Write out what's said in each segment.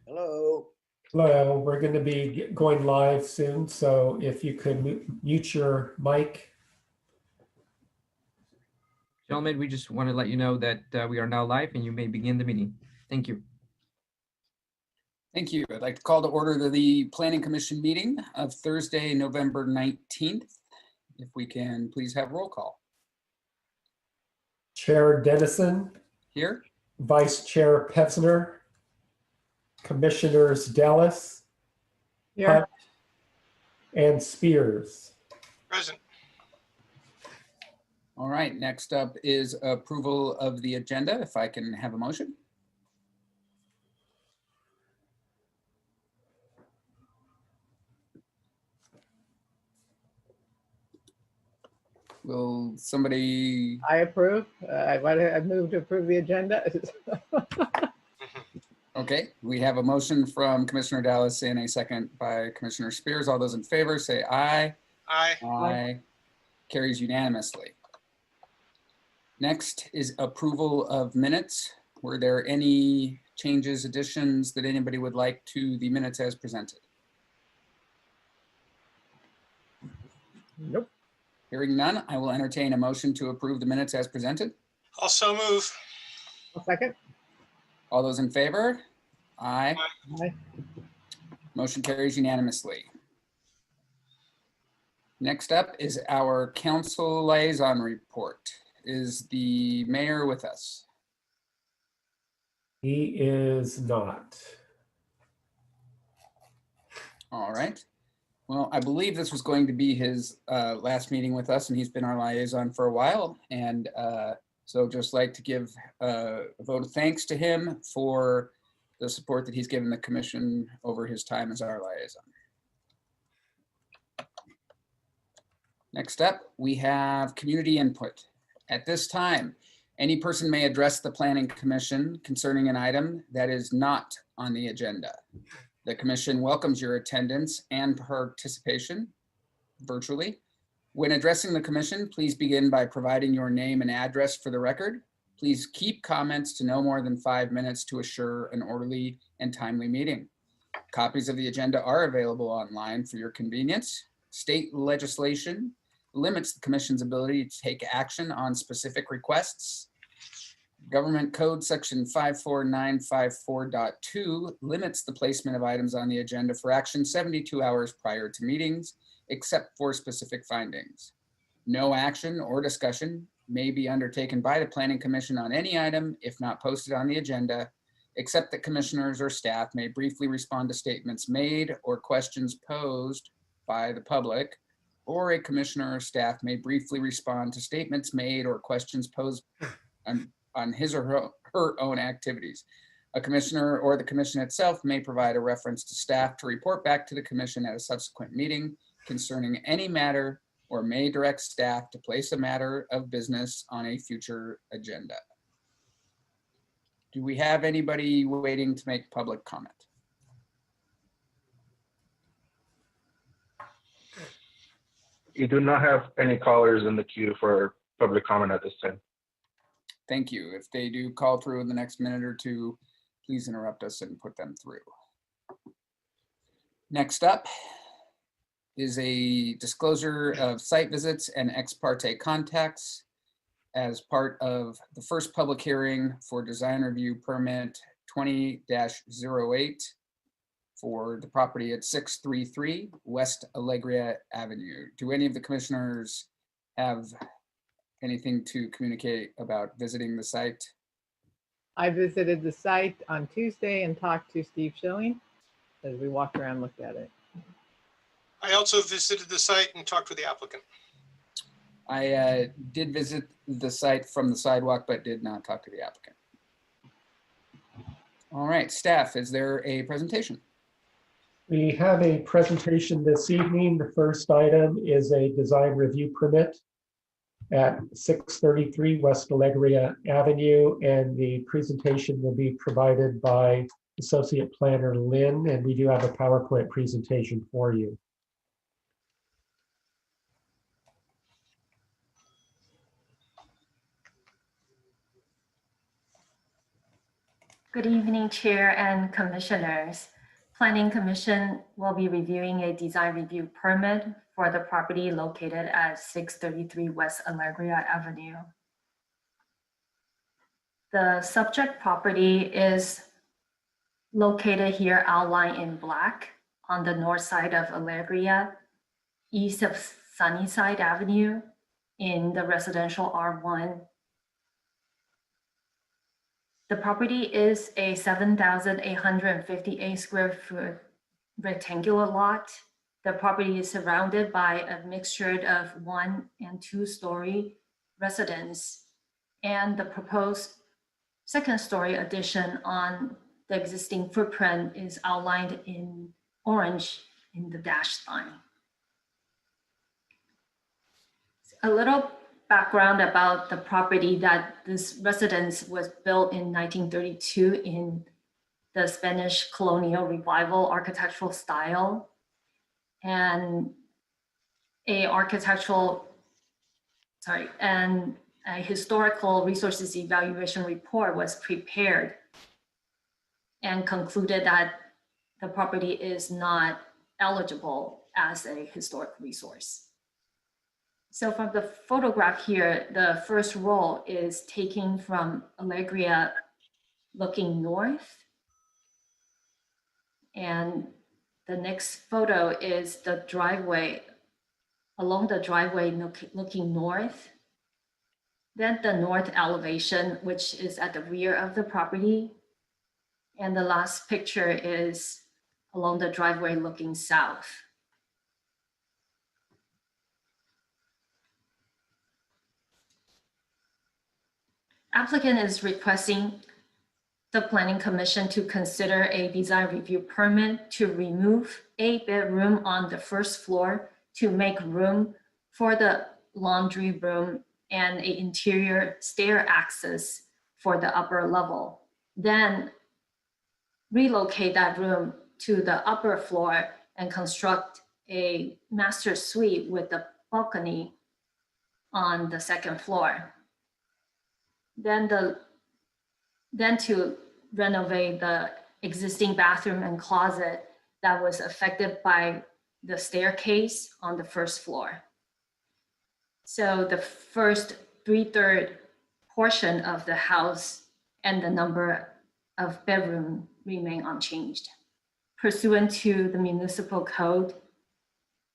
Hello. Hello, we're going to be going live soon, so if you could mute your mic. Gentlemen, we just want to let you know that we are now live and you may begin the meeting. Thank you. Thank you. I'd like to call to order the Planning Commission meeting of Thursday, November 19th. If we can please have roll call. Chair Dennison, Here. Vice Chair Pevsner, Commissioners Dallas, Hutt, and Spears. Present. All right, next up is approval of the agenda. If I can have a motion. Will somebody? I approve. I move to approve the agenda. Okay, we have a motion from Commissioner Dallas and a second by Commissioner Spears. All those in favor say aye. Aye. Aye. Carries unanimously. Next is approval of minutes. Were there any changes, additions that anybody would like to the minutes as presented? Nope. Hearing none, I will entertain a motion to approve the minutes as presented. Also move. A second. All those in favor? Aye. Aye. Motion carries unanimously. Next up is our council liaison report. Is the mayor with us? He is not. All right. Well, I believe this was going to be his last meeting with us, and he's been our liaison for a while. And so just like to give a vote of thanks to him for the support that he's given the commission over his time as our liaison. Next up, we have community input. At this time, any person may address the Planning Commission concerning an item that is not on the agenda. The commission welcomes your attendance and participation virtually. When addressing the commission, please begin by providing your name and address for the record. Please keep comments to no more than 5 minutes to assure an orderly and timely meeting. Copies of the agenda are available online for your convenience. State legislation limits the commission's ability to take action on specific requests. Government Code Section 54954.2 limits the placement of items on the agenda for action 72 hours prior to meetings, except for specific findings. No action or discussion may be undertaken by the Planning Commission on any item if not posted on the agenda, except that commissioners or staff may briefly respond to statements made or questions posed by the public, or a commissioner or staff may briefly respond to statements made or questions posed on his or her own activities. A commissioner or the commission itself may provide a reference to staff to report back to the commission at a subsequent meeting concerning any matter, or may direct staff to place a matter of business on a future agenda. Do we have anybody waiting to make public comment? You do not have any callers in the queue for public comment at this time. Thank you. If they do call through in the next minute or two, please interrupt us and put them through. Next up is a disclosure of site visits and ex parte contacts as part of the first public hearing for design review permit 20-08 for the property at 633 West Allegria Avenue. Do any of the commissioners have anything to communicate about visiting the site? I visited the site on Tuesday and talked to Steve Schilling as we walked around and looked at it. I also visited the site and talked with the applicant. I did visit the site from the sidewalk, but did not talk to the applicant. All right, staff, is there a presentation? We have a presentation this evening. The first item is a design review permit at 633 West Allegria Avenue, and the presentation will be provided by Associate Planner Lynn, and we do have a PowerPoint presentation for you. Good evening, Chair and Commissioners. Planning Commission will be reviewing a design review permit for the property located at 633 West Allegria Avenue. The subject property is located here outlined in black on the north side of Allegria, east of Sunnyside Avenue in the residential R1. The property is a 7,858 square foot rectangular lot. The property is surrounded by a mixture of 1- and 2-story residence, and the proposed second-story addition on the existing footprint is outlined in orange in the dashed line. A little background about the property: that this residence was built in 1932 in the Spanish colonial revival architectural style, and a historical resources evaluation report was prepared and concluded that the property is not eligible as a historic resource. So from the photograph here, the first row is taken from Allegria looking north. And the next photo is the driveway, along the driveway looking north. Then the north elevation, which is at the rear of the property. And the last picture is along the driveway looking south. Applicant is requesting the Planning Commission to consider a design review permit to remove a bedroom on the first floor to make room for the laundry room and an interior stair access for the upper level. Then relocate that room to the upper floor and construct a master suite with a balcony on the second floor. Then to renovate the existing bathroom and closet that was affected by the staircase on the first floor. So the first 3/3 portion of the house and the number of bedroom remain unchanged. Pursuant to the municipal code,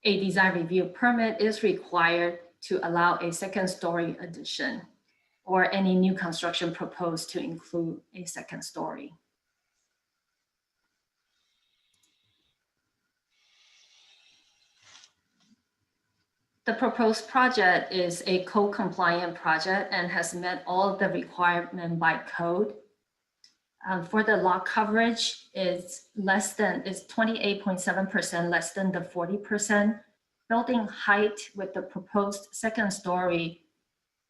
a design review permit is required to allow a second-story addition or any new construction proposed to include a second story. The proposed project is a code-compliant project and has met all the requirements by code. For the lot coverage, it's 28.7% less than the 40%. Building height with the proposed second story,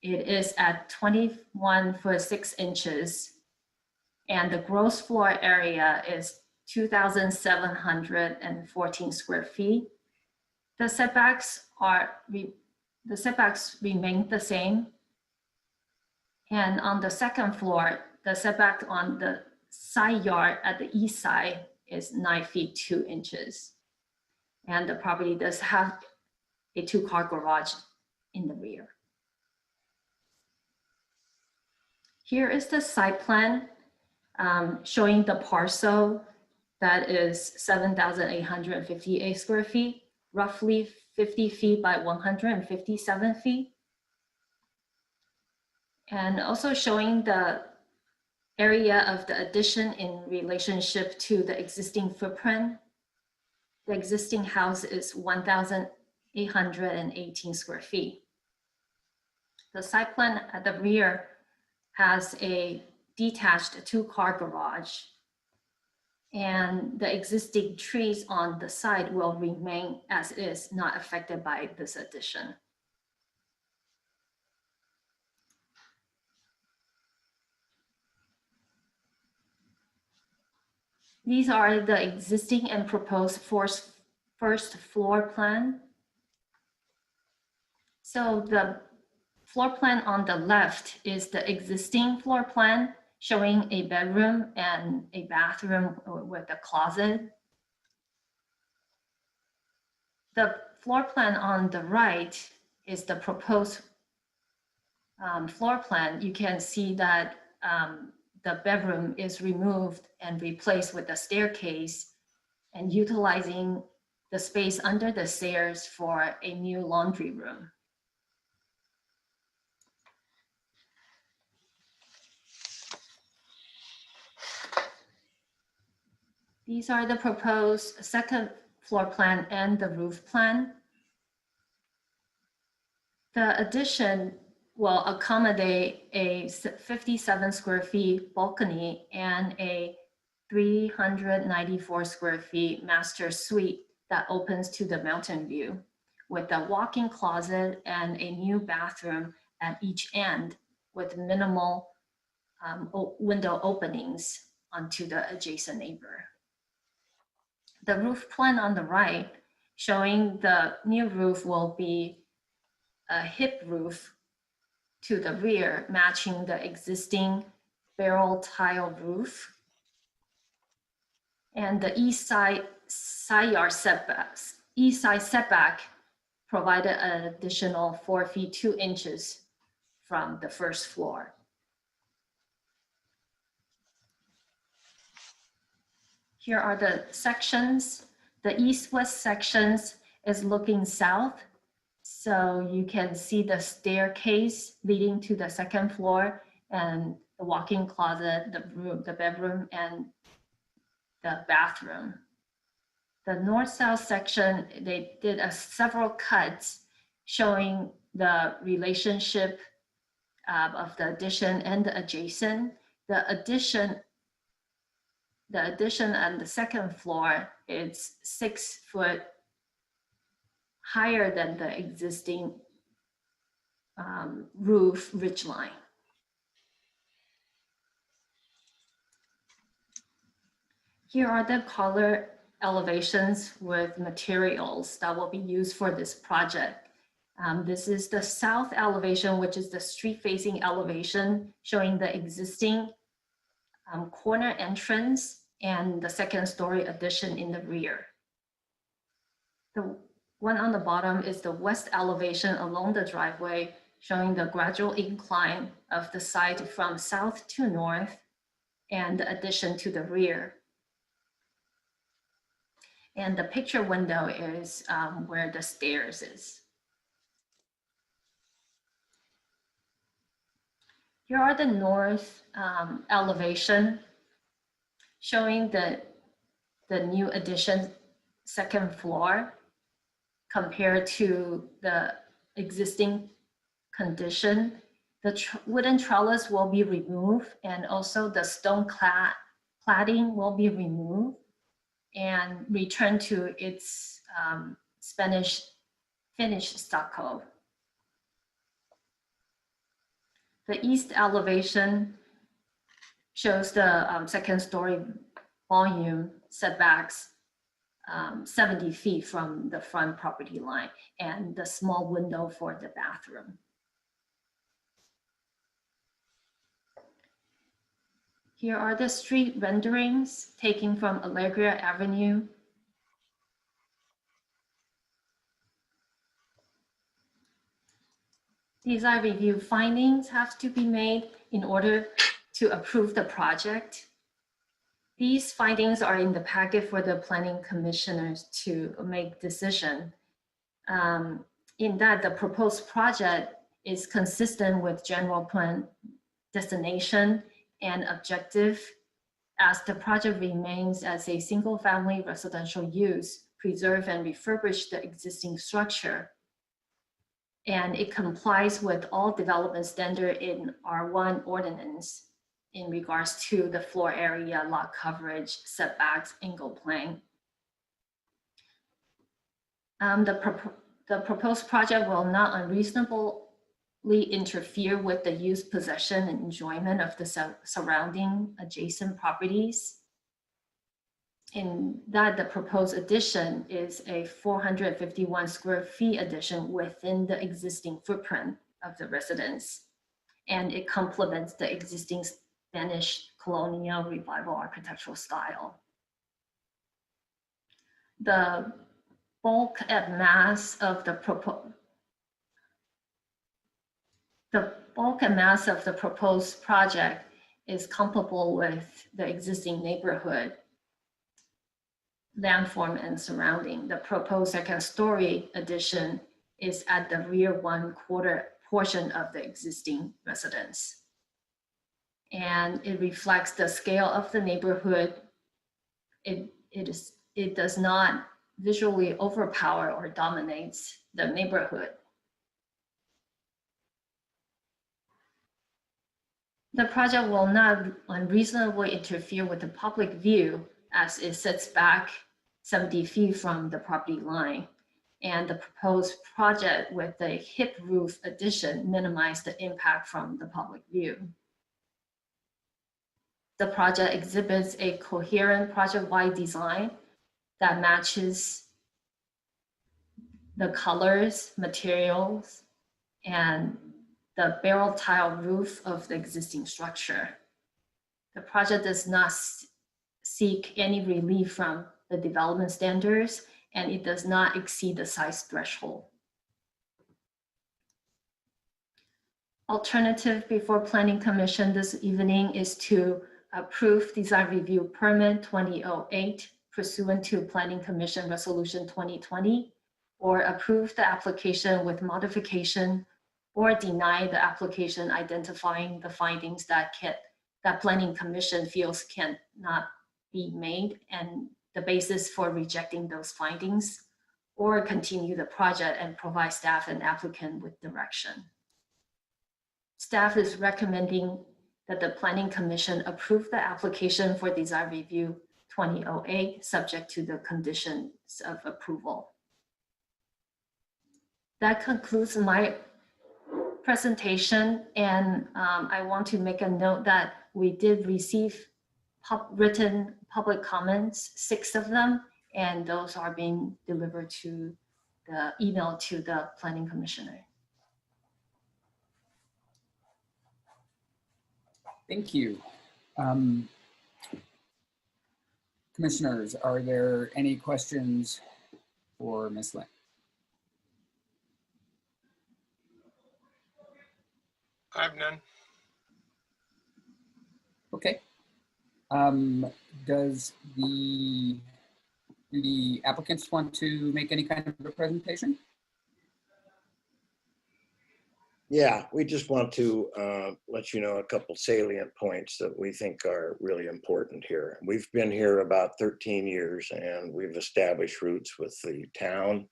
it is at 21 foot 6 inches, and the gross floor area is 2,714 square feet. The setbacks remain the same. And on the second floor, the setback on the side yard at the east side is 9 feet 2 inches. And the property does have a 2-car garage in the rear. Here is the site plan showing the parcel that is 7,858 square feet, roughly 50 feet by 157 feet. And also showing the area of the addition in relationship to the existing footprint. The existing house is 1,818 square feet. The site plan at the rear has a detached 2-car garage, and the existing trees on the side will remain as is, not affected by this addition. These are the existing and proposed first floor plan. So the floor plan on the left is the existing floor plan, showing a bedroom and a bathroom with a closet. The floor plan on the right is the proposed floor plan. You can see that the bedroom is removed and replaced with a staircase and utilizing the space under the stairs for a new laundry room. These are the proposed second floor plan and the roof plan. The addition will accommodate a 57 square feet balcony and a 394 square feet master suite that opens to the mountain view with a walk-in closet and a new bathroom at each end with minimal window openings onto the adjacent neighbor. The roof plan on the right showing the new roof will be a hip roof to the rear, matching the existing barrel tile roof. And the east side setback provided an additional 4 feet 2 inches from the first floor. Here are the sections. The east-west sections is looking south. So you can see the staircase leading to the second floor and the walk-in closet, the bedroom, and the bathroom. The north-south section, they did several cuts showing the relationship of the addition and the adjacent. The addition on the second floor is 6 foot higher than the existing roof ridgeline. Here are the color elevations with materials that will be used for this project. This is the south elevation, which is the street-facing elevation, showing the existing corner entrance and the second-story addition in the rear. The one on the bottom is the west elevation along the driveway, showing the gradual incline of the site from south to north and the addition to the rear. And the picture window is where the stairs is. Here are the north elevation showing the new addition second floor compared to the existing condition. The wooden trellis will be removed and also the stone cladding will be removed and return to its Spanish finished stucco. The east elevation shows the second story volume setbacks 70 feet from the front property line and the small window for the bathroom. Here are the street renderings taken from Allegria Avenue. Design review findings have to be made in order to approve the project. These findings are in the packet for the planning commissioners to make decision. In that the proposed project is consistent with general plan destination and objective as the project remains as a single family residential use, preserve and refurbish the existing structure. And it complies with all development standard in R1 ordinance in regards to the floor area, lot coverage, setbacks, angle plane. The proposed project will not unreasonably interfere with the use, possession, and enjoyment of the surrounding adjacent properties. In that, the proposed addition is a 451 square feet addition within the existing footprint of the residence. And it complements the existing Spanish colonial revival architectural style. The bulk and mass of the proposed project is comparable with the existing neighborhood landform and surrounding. The proposed second-story addition is at the rear 1/4 portion of the existing residence. And it reflects the scale of the neighborhood. It does not visually overpower or dominates the neighborhood. The project will not unreasonably interfere with the public view as it sits back 70 feet from the property line. And the proposed project with the hip roof addition minimize the impact from the public view. The project exhibits a coherent project-wide design that matches the colors, materials, and the barrel tile roof of the existing structure. The project does not seek any relief from the development standards, and it does not exceed the size threshold. Alternative before Planning Commission this evening is to approve design review permit 2008 pursuant to Planning Commission Resolution 2020, or approve the application with modification, or deny the application identifying the findings that Planning Commission feels cannot be made and the basis for rejecting those findings, or continue the project and provide staff and applicant with direction. Staff is recommending that the Planning Commission approve the application for design review 2008 subject to the conditions of approval. That concludes my presentation, and I want to make a note that we did receive written public comments, 6 of them, and those are being delivered to the email to the Planning Commissioner. Thank you. Commissioners, are there any questions for Ms. Lynn? I have none. Okay. Does the applicants want to make any kind of a presentation? Yeah, we just want to let you know a couple salient points that we think are really important here. We've been here about 13 years and we've established roots with the town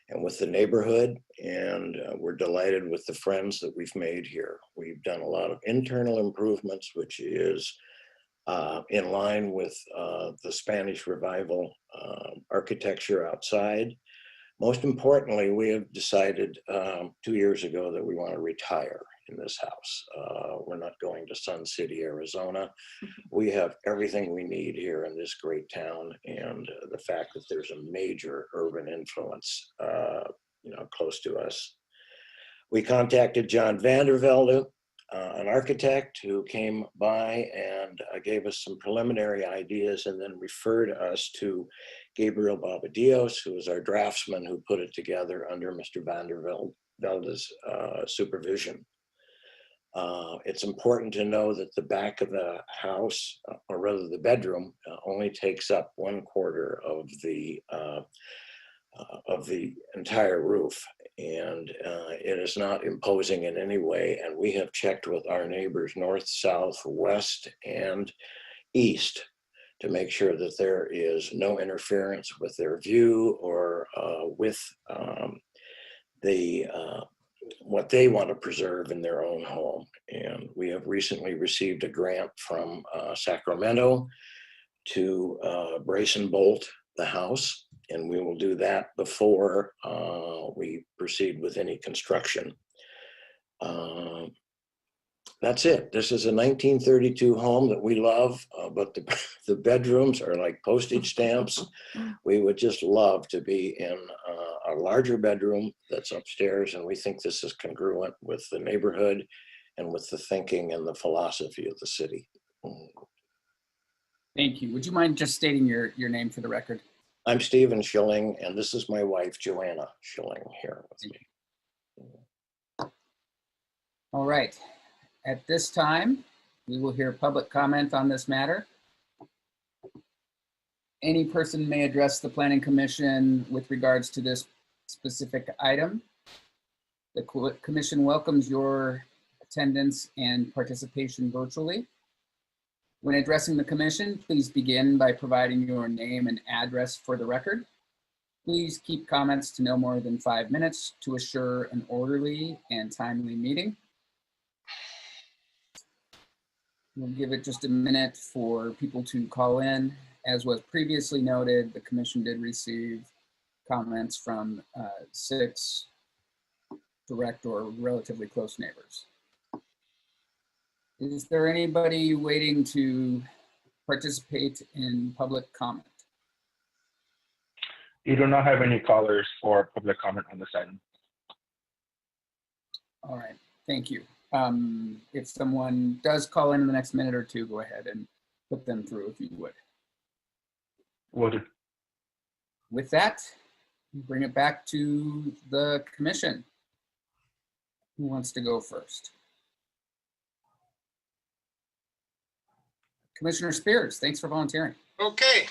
and with the neighborhood, and we're delighted with the friends that we've made here. We've done a lot of internal improvements, which is in line with the Spanish Revival architecture outside. Most importantly, we have decided 2 years ago that we want to retire in this house. We're not going to Sun City, Arizona. We have everything we need here in this great town, and the fact that there's a major urban influence, close to us. We contacted John Vandervelde, an architect who came by and gave us some preliminary ideas and then referred us to Gabriel Babadios, who is our draftsman who put it together under Mr. Vandervelde's supervision. It's important to know that the back of the house, or rather the bedroom, only takes up 1/4 of the entire roof, and it is not imposing in any way. And we have checked with our neighbors north, south, west, and east to make sure that there is no interference with their view or with what they want to preserve in their own home. And we have recently received a grant from Sacramento to brace and bolt the house, and we will do that before we proceed with any construction. That's it. This is a 1932 home that we love, but the bedrooms are like postage stamps. We would just love to be in a larger bedroom that's upstairs, and we think this is congruent with the neighborhood and with the thinking and the philosophy of the city. Thank you. Would you mind just stating your name for the record? I'm Stephen Schilling, and this is my wife, Joanna Schilling, here with me. All right. At this time, we will hear public comment on this matter. Any person may address the Planning Commission with regards to this specific item. The Commission welcomes your attendance and participation virtually. When addressing the Commission, please begin by providing your name and address for the record. Please keep comments to no more than 5 minutes to assure an orderly and timely meeting. We'll give it just a minute for people to call in. As was previously noted, the Commission did receive comments from 6 direct or relatively close neighbors. Is there anybody waiting to participate in public comment? You do not have any callers for public comment on this item. All right, thank you. If someone does call in the next minute or two, go ahead and put them through if you would. Will do. With that, bring it back to the Commission. Who wants to go first? Commissioner Spears, thanks for volunteering. Okay.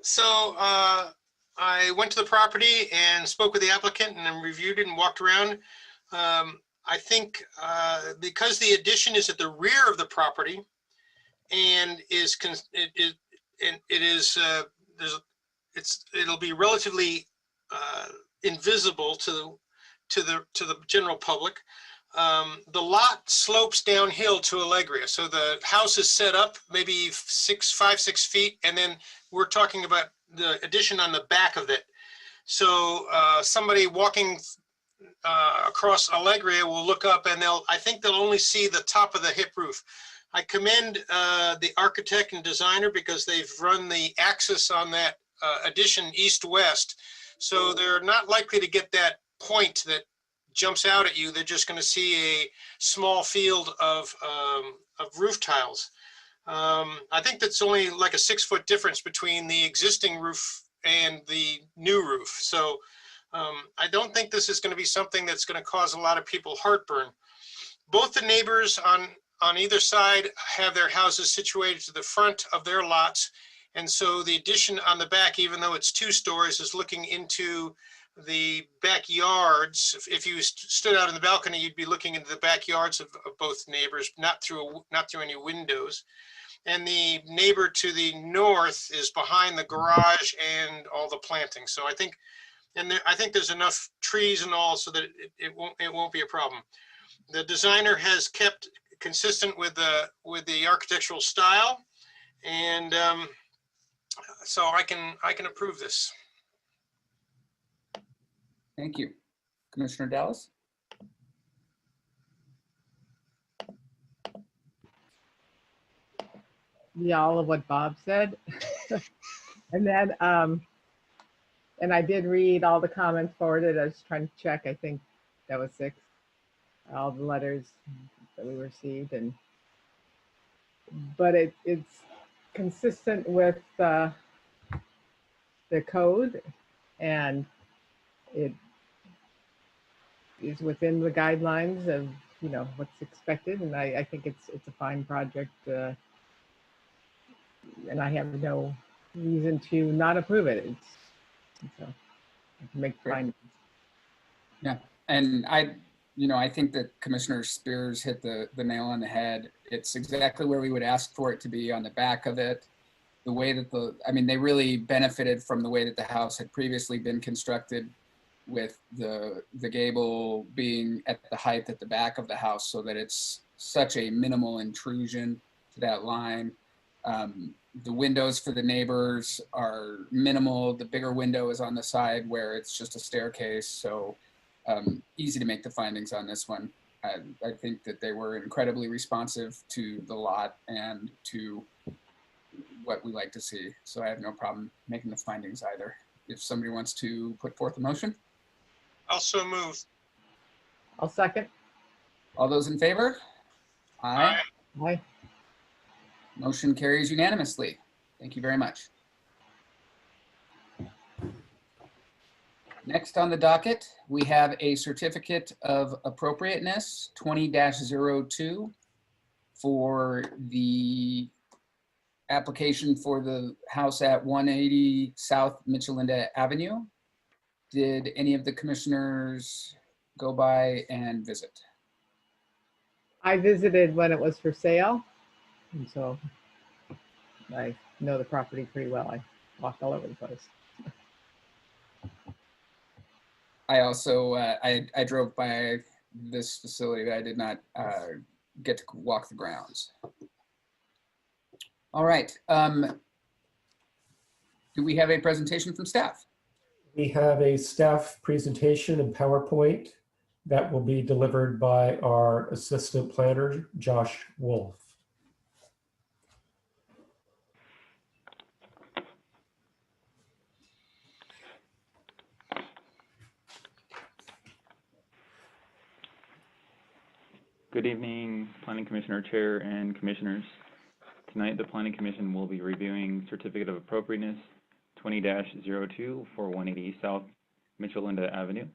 So I went to the property and spoke with the applicant and then reviewed it and walked around. I think because the addition is at the rear of the property and it'll be relatively invisible to the general public. The lot slopes downhill to Allegria. So the house is set up maybe 5, 6 feet, and then we're talking about the addition on the back of it. So somebody walking across Allegria will look up and I think they'll only see the top of the hip roof. I commend the architect and designer because they've run the axis on that addition east-west. So they're not likely to get that point that jumps out at you. They're just going to see a small field of roof tiles. I think that's only like a 6-foot difference between the existing roof and the new roof. So I don't think this is going to be something that's going to cause a lot of people heartburn. Both the neighbors on either side have their houses situated to the front of their lots. And so the addition on the back, even though it's 2 stories, is looking into the backyards. If you stood out in the balcony, you'd be looking into the backyards of both neighbors, not through any windows. And the neighbor to the north is behind the garage and all the planting. So I think, I think there's enough trees and all so that it won't be a problem. The designer has kept consistent with the architectural style, and so I can approve this. Thank you. Commissioner Dallas? Yeah, all of what Bob said. And then, and I did read all the comments forwarded. I was trying to check. I think that was 6, all the letters that we received. But it's consistent with the code, and it is within the guidelines of, you know, what's expected. And I think it's a fine project. And I have no reason to not approve it. So I can make findings. Yeah, and I think that Commissioner Spears hit the nail on the head. It's exactly where we would ask for it to be on the back of it. The way that they really benefited from the way that the house had previously been constructed, with the gable being at the height at the back of the house, so that it's such a minimal intrusion to that line. The windows for the neighbors are minimal. The bigger window is on the side where it's just a staircase. So easy to make the findings on this one. I think that they were incredibly responsive to the lot and to what we like to see. So I have no problem making the findings either. If somebody wants to put forth a motion. Also move. I'll second. All those in favor? Aye. Aye. Motion carries unanimously. Thank you very much. Next on the docket, we have a certificate of appropriateness 20-02 for the application for the house at 180 South Michelinda Avenue. Did any of the commissioners go by and visit? I visited when it was for sale, and so I know the property pretty well. I walked all over the place. I also, I drove by this facility, but I did not get to walk the grounds. All right. Do we have a presentation from staff? We have a staff presentation in PowerPoint that will be delivered by our assistant planner, Josh Wolf. Good evening, Planning Commissioner Chair and Commissioners. Tonight, the Planning Commission will be reviewing Certificate of Appropriateness 20-02 for 180 South Michelinda Avenue.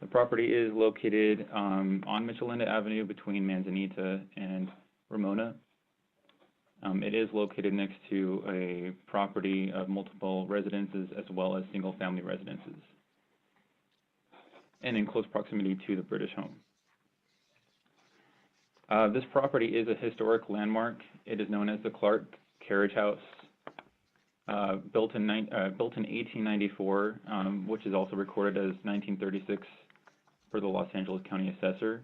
The property is located on Michelinda Avenue between Manzanita and Ramona. It is located next to a property of multiple residences as well as single-family residences, and in close proximity to the British Home. This property is a historic landmark. It is known as the Clark Carriage House, built in 1894, which is also recorded as 1936 for the Los Angeles County Assessor.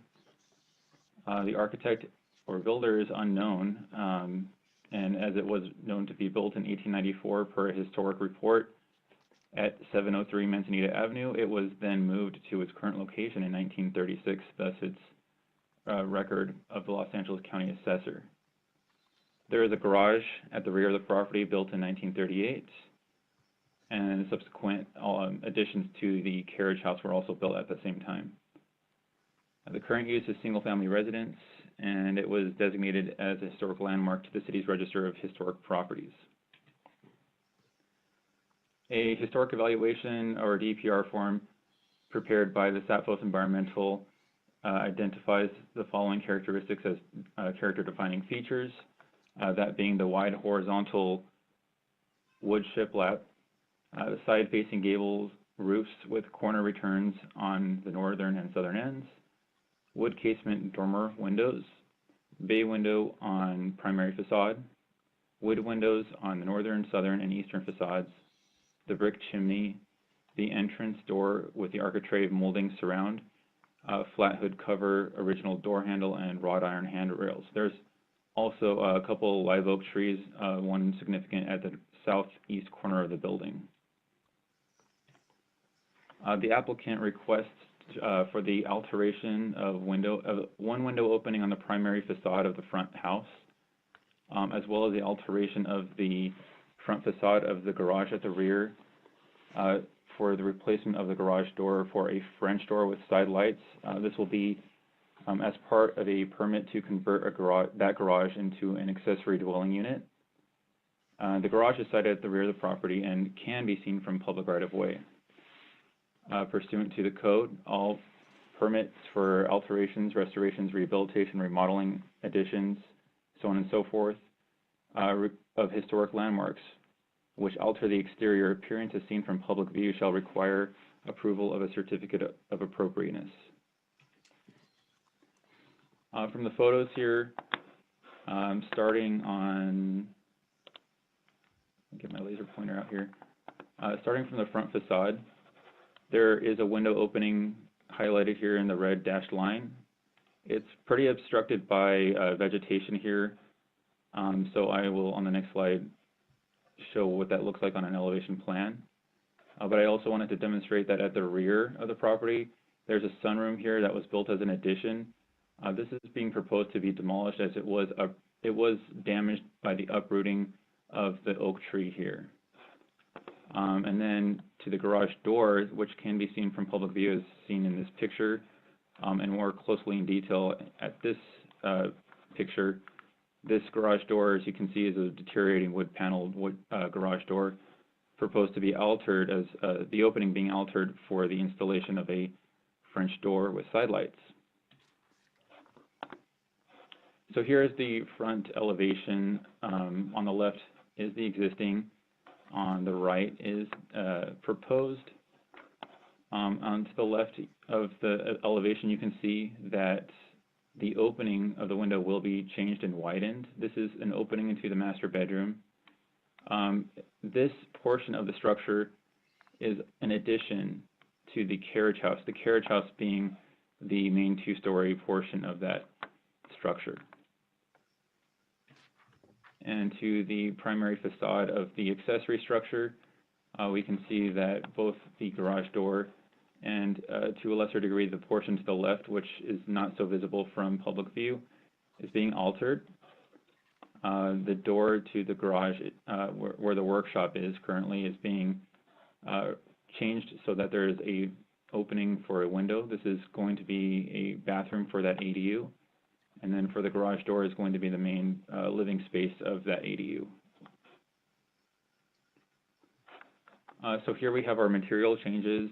The architect or builder is unknown, and as it was known to be built in 1894 per a historic report at 703 Manzanita Avenue, it was then moved to its current location in 1936, thus its record of the Los Angeles County Assessor. There is a garage at the rear of the property built in 1938, and subsequent additions to the carriage house were also built at the same time. The current use is single-family residence, and it was designated as a historic landmark to the city's Register of Historic Properties. A historic evaluation or DPR form prepared by the Sappos Environmental identifies the following characteristics as character-defining features, that being the wide horizontal wood shiplap, the side-facing gables roofs with corner returns on the northern and southern ends, wood casement dormer windows, bay window on primary facade, wood windows on the northern, southern, and eastern facades, the brick chimney, the entrance door with the architrave molding surround, flat hood cover, original door handle, and wrought iron handrails. There's also a couple live oak trees, one significant at the southeast corner of the building. The applicant requests for the alteration of one window opening on the primary facade of the front house, as well as the alteration of the front facade of the garage at the rear, for the replacement of the garage door for a French door with side lights. This will be as part of a permit to convert that garage into an accessory dwelling unit. The garage is sited at the rear of the property and can be seen from public right-of-way. Pursuant to the code, all permits for alterations, restorations, rehabilitation, remodeling, additions, so on and so forth, of historic landmarks which alter the exterior appearance as seen from public view shall require approval of a certificate of appropriateness. From the photos here, starting on, get my laser pointer out here, starting from the front facade, there is a window opening highlighted here in the red dashed line. It's pretty obstructed by vegetation here, so I will, on the next slide, show what that looks like on an elevation plan. But I also wanted to demonstrate that at the rear of the property, there's a sunroom here that was built as an addition. This is being proposed to be demolished as it was damaged by the uprooting of the oak tree here. And then to the garage door, which can be seen from public view as seen in this picture, and more closely in detail at this picture. This garage door, as you can see, is a deteriorating wood paneled garage door, proposed to be altered as the opening being altered for the installation of a French door with side lights. So here is the front elevation. On the left is the existing. On the right is proposed. On to the left of the elevation, you can see that the opening of the window will be changed and widened. This is an opening into the master bedroom. This portion of the structure is an addition to the carriage house being the main two-story portion of that structure. And to the primary facade of the accessory structure, we can see that both the garage door and to a lesser degree the portion to the left, which is not so visible from public view, is being altered. The door to the garage where the workshop is currently is being changed so that there is a opening for a window. This is going to be a bathroom for that ADU. And then for the garage door is going to be the main living space of that ADU. So here we have our material changes,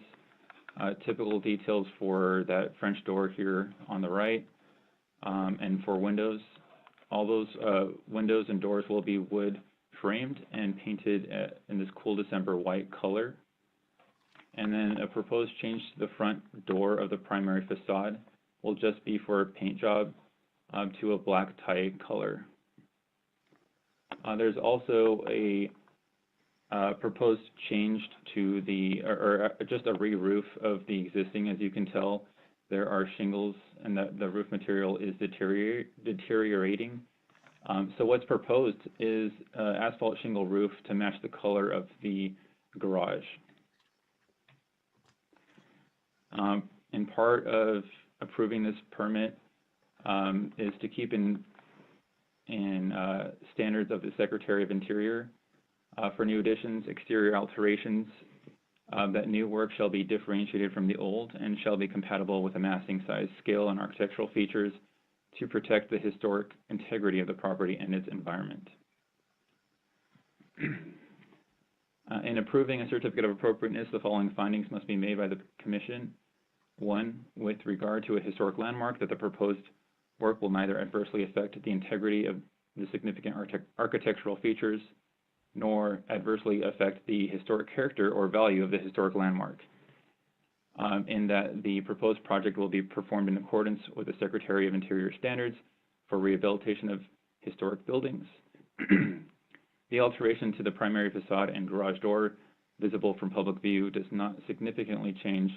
typical details for that French door here on the right, and for windows. All those windows and doors will be wood framed and painted in this cool December white color. And then a proposed change to the front door of the primary facade will just be for a paint job to a black tie color. There's also a proposed change to the, or just a re-roof of the existing. As you can tell, there are shingles and the roof material is deteriorating. So what's proposed is asphalt shingle roof to match the color of the garage. And part of approving this permit is to keep in standards of the Secretary of Interior for new additions, exterior alterations, that new work shall be differentiated from the old and shall be compatible with a massing size, scale, and architectural features to protect the historic integrity of the property and its environment. In approving a certificate of appropriateness, the following findings must be made by the Commission. 1, with regard to a historic landmark, that the proposed work will neither adversely affect the integrity of the significant architectural features, nor adversely affect the historic character or value of the historic landmark. In that the proposed project will be performed in accordance with the Secretary of Interior standards for rehabilitation of historic buildings. The alteration to the primary facade and garage door visible from public view does not significantly change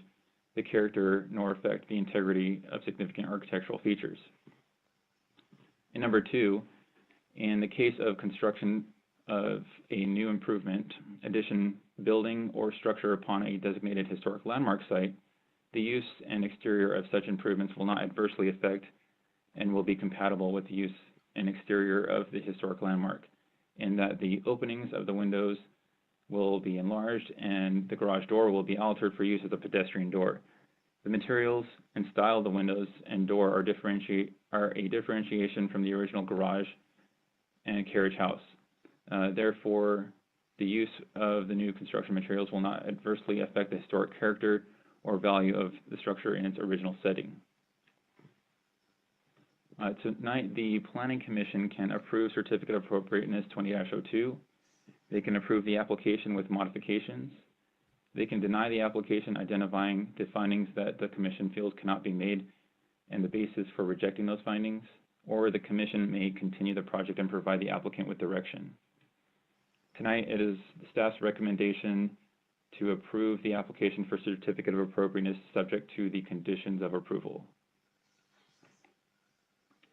the character nor affect the integrity of significant architectural features. And number 2, in the case of construction of a new improvement, addition, building, or structure upon a designated historic landmark site, the use and exterior of such improvements will not adversely affect and will be compatible with the use and exterior of the historic landmark, in that the openings of the windows will be enlarged and the garage door will be altered for use as a pedestrian door. The materials and style of the windows and door are a differentiation from the original garage and carriage house. Therefore, the use of the new construction materials will not adversely affect the historic character or value of the structure in its original setting. Tonight, the Planning Commission can approve Certificate of Appropriateness 20-02. They can approve the application with modifications. They can deny the application, identifying the findings that the Commission feels cannot be made and the basis for rejecting those findings, or the Commission may continue the project and provide the applicant with direction. Tonight, it is the staff's recommendation to approve the application for Certificate of Appropriateness subject to the conditions of approval.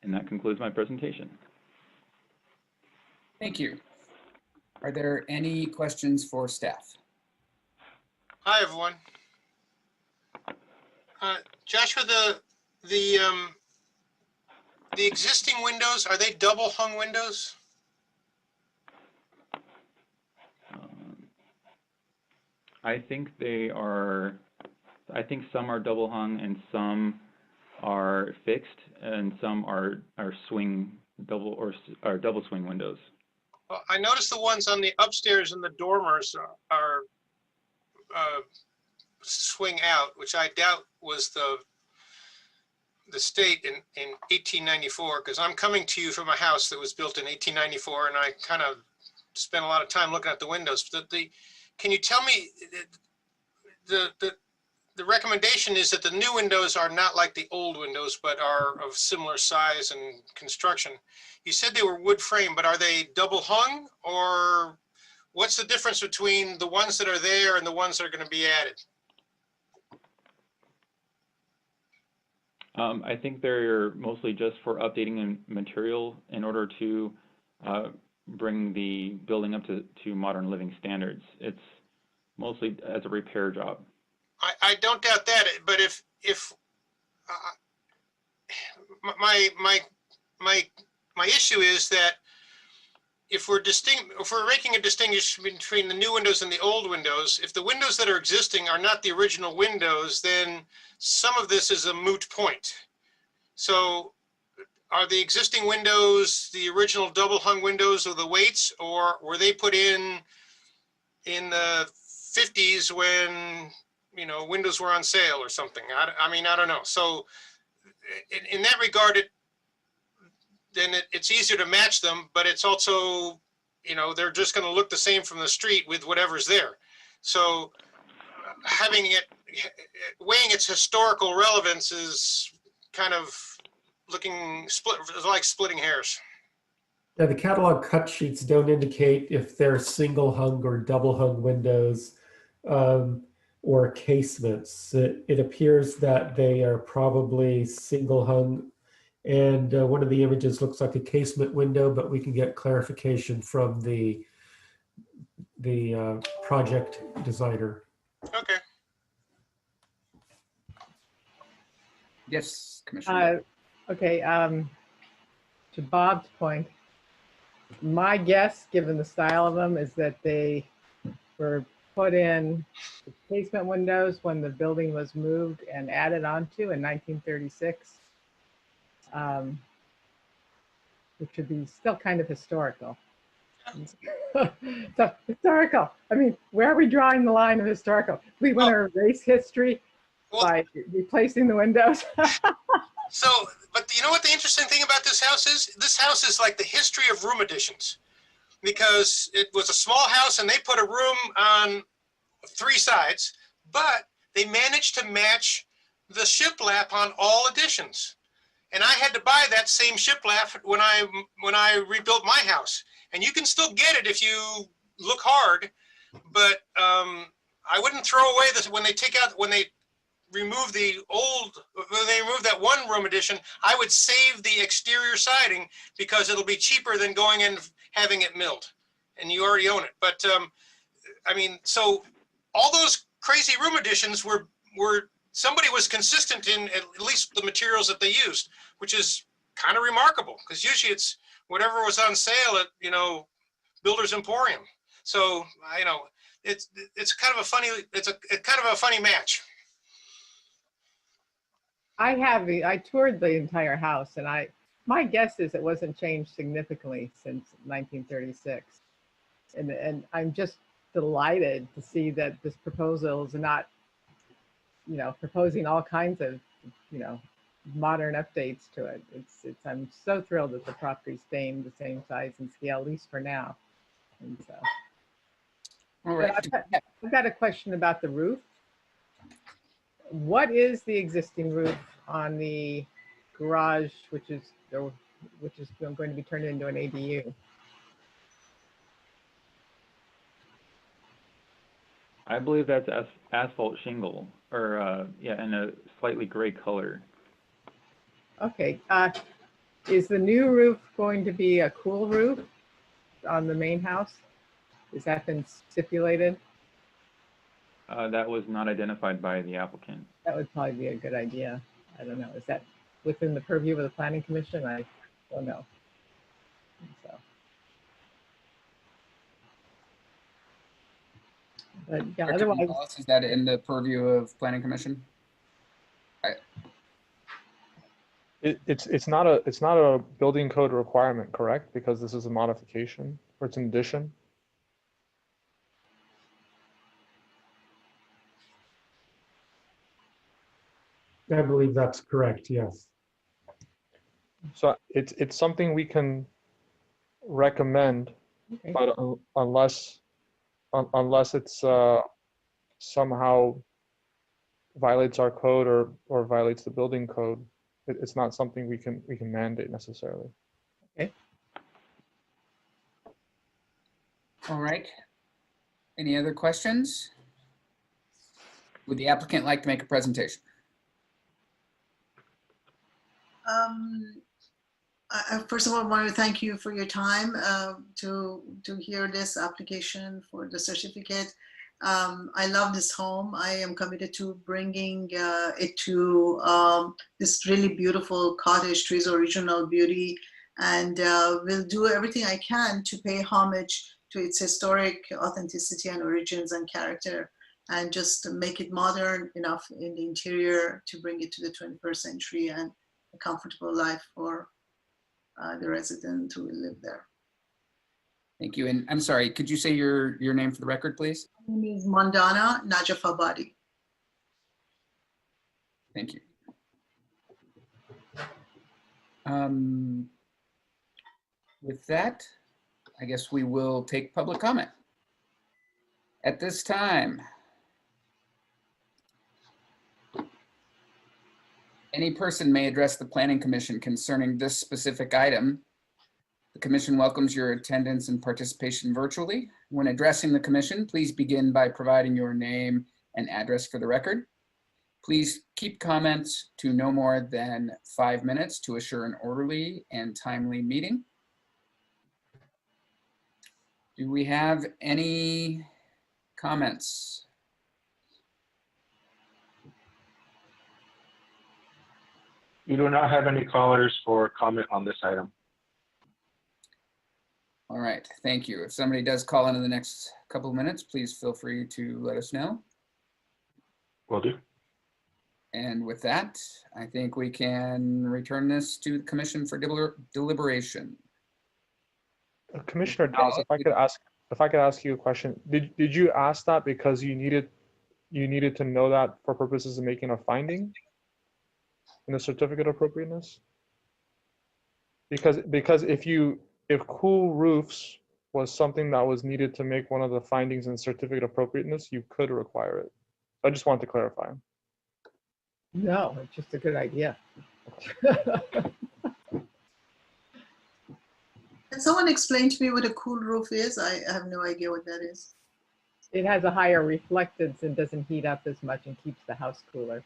And that concludes my presentation. Thank you. Are there any questions for staff? I have one. Joshua, the existing windows, are they double hung windows? I think they are, I think some are double hung and some are fixed, and some are swing double or double swing windows. Well, I noticed the ones on the upstairs in the dormers are swing out, which I doubt was the state in 1894, because I'm coming to you from a house that was built in 1894, and I kind of spent a lot of time looking at the windows. Can you tell me, the recommendation is that the new windows are not like the old windows, but are of similar size and construction. You said they were wood frame, but are they double hung, or what's the difference between the ones that are there and the ones that are going to be added? I think they're mostly just for updating material in order to bring the building up to modern living standards. It's mostly as a repair job. I don't doubt that, but if my issue is that if we're making a distinction between the new windows and the old windows, if the windows that are existing are not the original windows, then some of this is a moot point. So are the existing windows the original double hung windows of the Waits, or were they put in the 50s when, you know, windows were on sale or something? I mean, I don't know. So in that regard, it's easier to match them, but it's also, you know, they're just going to look the same from the street with whatever's there. So having it, weighing its historical relevance is kind of like splitting hairs. Now, the catalog cut sheets don't indicate if they're single hung or double hung windows or casements. It appears that they are probably single hung, and one of the images looks like a casement window, but we can get clarification from the project designer. Okay. Yes, Commissioner. Okay, to Bob's point, my guess, given the style of them, is that they were put in the casement windows when the building was moved and added onto in 1936, which would be still kind of historical. So historical, I mean, where are we drawing the line of historical? We want to erase history by replacing the windows. So, but you know what the interesting thing about this house is? This house is like the history of room additions, because it was a small house and they put a room on 3 sides, but they managed to match the shiplap on all additions. And I had to buy that same shiplap when I rebuilt my house. And you can still get it if you look hard, but I wouldn't throw away this when they remove that one room addition. I would save the exterior siding because it'll be cheaper than going and having it milled, and you already own it. But I mean, so all those crazy room additions were somebody was consistent in at least the materials that they used, which is kind of remarkable, because usually it's whatever was on sale at, you know, Builder's Emporium. So you know, it's kind of a funny match. I toured the entire house, and my guess is it wasn't changed significantly since 1936. And I'm just delighted to see that this proposal is not, you know, proposing all kinds of, you know, modern updates to it. I'm so thrilled that the property's staying the same size and scale, at least for now. And so, All right. I've got a question about the roof. What is the existing roof on the garage, which is going to be turned into an ADU? I believe that's asphalt shingle, or yeah, in a slightly gray color. Okay. Is the new roof going to be a cool roof on the main house? Has that been stipulated? That was not identified by the applicant. That would probably be a good idea. I don't know. Is that within the purview of the Planning Commission? I don't know. So, but yeah, otherwise, Is that in the purview of Planning Commission? It's not a building code requirement, correct? Because this is a modification or it's an addition. I believe that's correct, yes. So it's something we can recommend, Okay. but unless it's somehow violates our code or violates the building code, it's not something we can mandate necessarily. All right. Any other questions? Would the applicant like to make a presentation? First of all, I want to thank you for your time to hear this application for the certificate. I love this home. I am committed to bringing it to this really beautiful cottage to its original beauty, and will do everything I can to pay homage to its historic authenticity and origins and character, and just make it modern enough in the interior to bring it to the 21st century and a comfortable life for the resident who will live there. Thank you. And I'm sorry, could you say your name for the record, please? My name is Mandana Najafabadi. Thank you. With that, I guess we will take public comment. At this time, any person may address the Planning Commission concerning this specific item. The Commission welcomes your attendance and participation virtually. When addressing the Commission, please begin by providing your name and address for the record. Please keep comments to no more than 5 minutes to assure an orderly and timely meeting. Do we have any comments? You do not have any callers for comment on this item. All right, thank you. If somebody does call in the next couple of minutes, please feel free to let us know. Will do. And with that, I think we can return this to the Commission for deliberation. Commissioner Dallas, if I could ask you a question, did you ask that because you needed to know that for purposes of making a finding in the certificate of appropriateness? Because if cool roofs was something that was needed to make one of the findings in certificate of appropriateness, you could require it. I just wanted to clarify. No, it's just a good idea. Can someone explain to me what a cool roof is? I have no idea what that is. It has a higher reflectance and doesn't heat up as much and keeps the house cooler.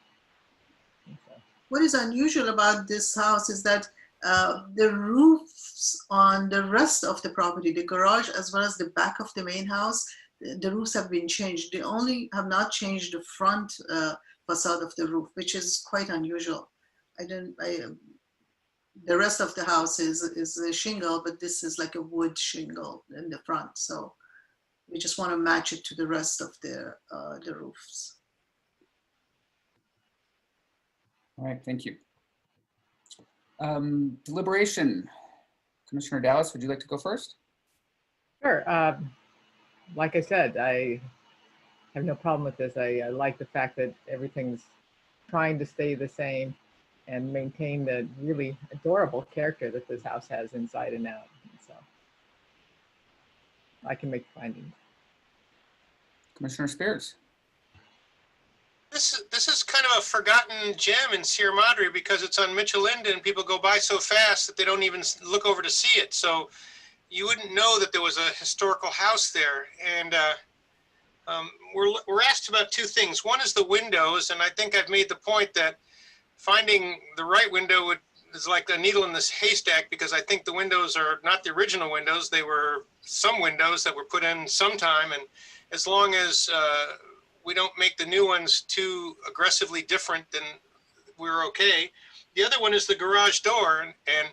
What is unusual about this house is that the roofs on the rest of the property, the garage as well as the back of the main house, the roofs have been changed. They only have not changed the front facade of the roof, which is quite unusual. The rest of the house is a shingle, but this is like a wood shingle in the front. So we just want to match it to the rest of the roofs. All right, thank you. Deliberation. Commissioner Dallas, would you like to go first? Sure. Like I said, I have no problem with this. I like the fact that everything's trying to stay the same and maintain the really adorable character that this house has inside and out. So I can make findings. Commissioner Spears. This is kind of a forgotten gem in Sierra Madre because it's on Mitchell Linden and people go by so fast that they don't even look over to see it. So you wouldn't know that there was a historical house there. And we're asked about two things. One is the windows, and I think I've made the point that finding the right window is like a needle in this haystack, because I think the windows are not the original windows. They were some windows that were put in sometime, and as long as we don't make the new ones too aggressively different, then we're okay. The other one is the garage door, and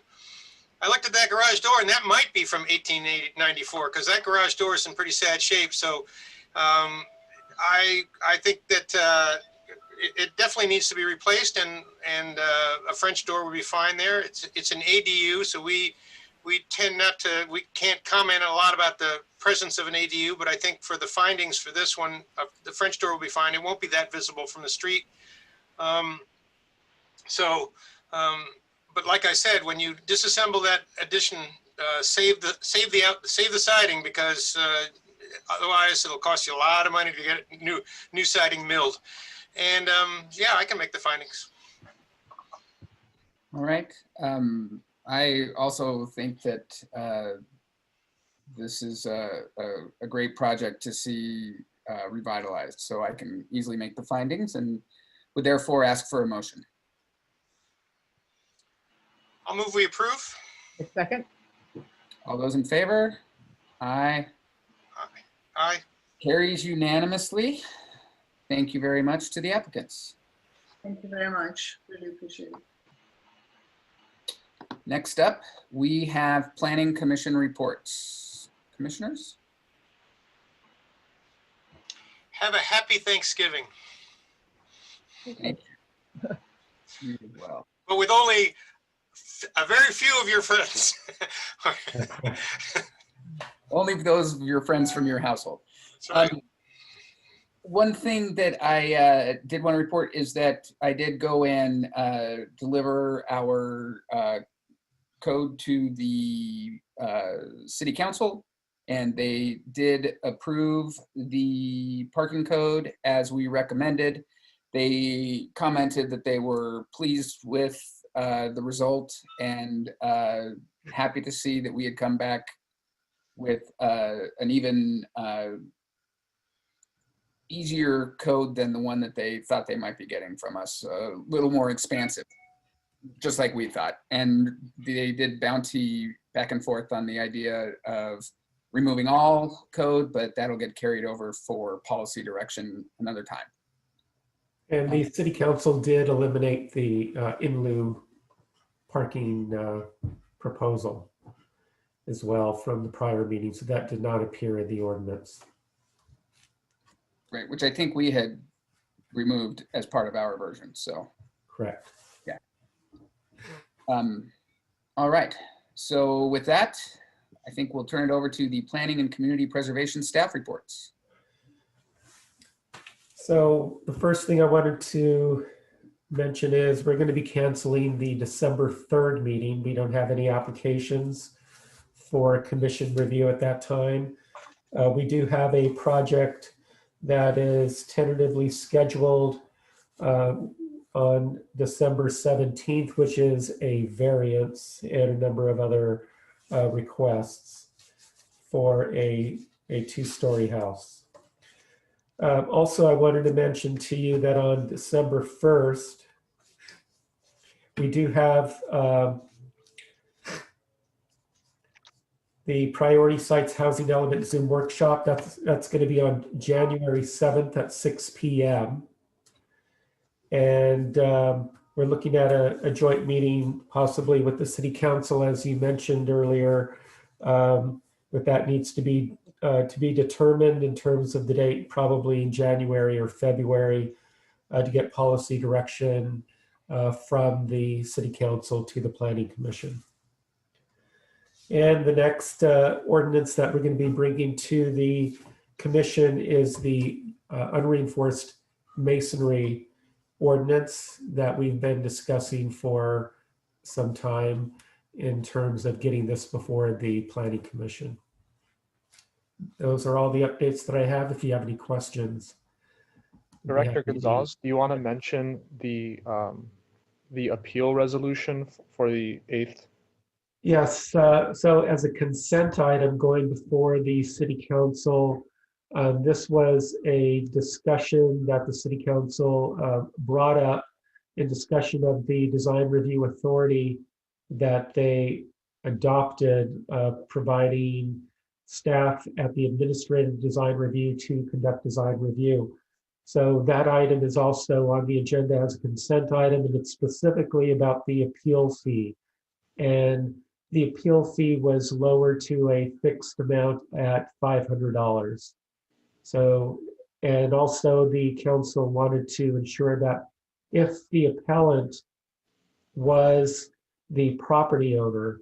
I looked at that garage door, and that might be from 1894, because that garage door is in pretty sad shape. So I think that it definitely needs to be replaced, and a French door would be fine there. It's an ADU, so we tend not to, we can't comment a lot about the presence of an ADU, but I think for the findings for this one, the French door will be fine. It won't be that visible from the street. But like I said, when you disassemble that addition, save the siding, because otherwise it'll cost you a lot of money to get new siding milled. And yeah, I can make the findings. All right. I also think that this is a great project to see revitalized, so I can easily make the findings and would therefore ask for a motion. I'll move we approve. A second? All those in favor? Aye. Aye. Carries unanimously. Thank you very much to the applicants. Thank you very much. Really appreciate it. Next up, we have Planning Commission reports. Commissioners? Have a happy Thanksgiving. Thank you. You as well. But with only a very few of your friends. Only those of your friends from your household. Sorry. One thing that I did want to report is that I did go and deliver our code to the city council, and they did approve the parking code as we recommended. They commented that they were pleased with the result and happy to see that we had come back with an even easier code than the one that they thought they might be getting from us, a little more expansive, just like we thought. And they did bounty back and forth on the idea of removing all code, but that'll get carried over for policy direction another time. And the city council did eliminate the in lieu parking proposal as well from the prior meeting. So that did not appear in the ordinance. Right, which I think we had removed as part of our version, so. Correct. Yeah. All right, so with that, I think we'll turn it over to the Planning and Community Preservation staff reports. So the first thing I wanted to mention is we're going to be canceling the December 3rd meeting. We don't have any applications for commission review at that time. We do have a project that is tentatively scheduled on December 17th, which is a variance and a number of other requests for a two-story house. Also, I wanted to mention to you that on December 1st, we do have the Priority Sites Housing Element Zoom workshop. That's going to be on January 7th at 6 p.m. And we're looking at a joint meeting possibly with the City Council, as you mentioned earlier. But that needs to be determined in terms of the date, probably in January or February, to get policy direction from the City Council to the Planning Commission. And the next ordinance that we're going to be bringing to the Commission is the unreinforced masonry ordinance that we've been discussing for some time in terms of getting this before the Planning Commission. Those are all the updates that I have. If you have any questions. Director Gonzalez, do you want to mention the appeal resolution for the 8th? Yes, so as a consent item going before the City Council, this was a discussion that the City Council brought up in discussion of the Design Review Authority that they adopted, providing staff at the Administrative Design Review to conduct design review. So that item is also on the agenda as a consent item, and it's specifically about the appeal fee. And the appeal fee was lowered to a fixed amount at $500. So And also the council wanted to ensure that if the appellant was the property owner,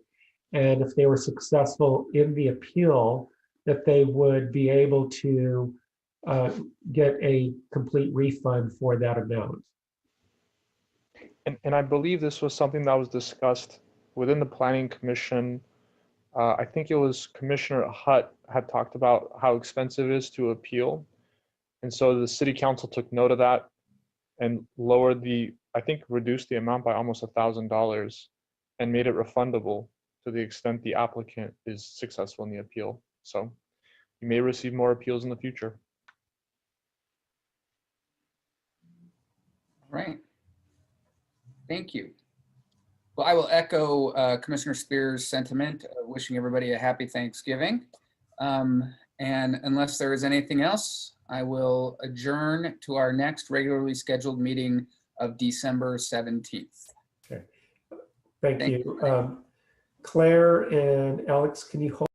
and if they were successful in the appeal, that they would be able to get a complete refund for that amount. And I believe this was something that was discussed within the Planning Commission. I think it was Commissioner Hutt had talked about how expensive it is to appeal. And so the city council took note of that and lowered I think reduced the amount by almost $1,000 and made it refundable to the extent the applicant is successful in the appeal. So you may receive more appeals in the future. Right. Thank you. Well, I will echo Commissioner Spears' sentiment, wishing everybody a happy Thanksgiving. And unless there is anything else, I will adjourn to our next regularly scheduled meeting of December 17th. Okay. Thank you. Claire and Alex, can you hold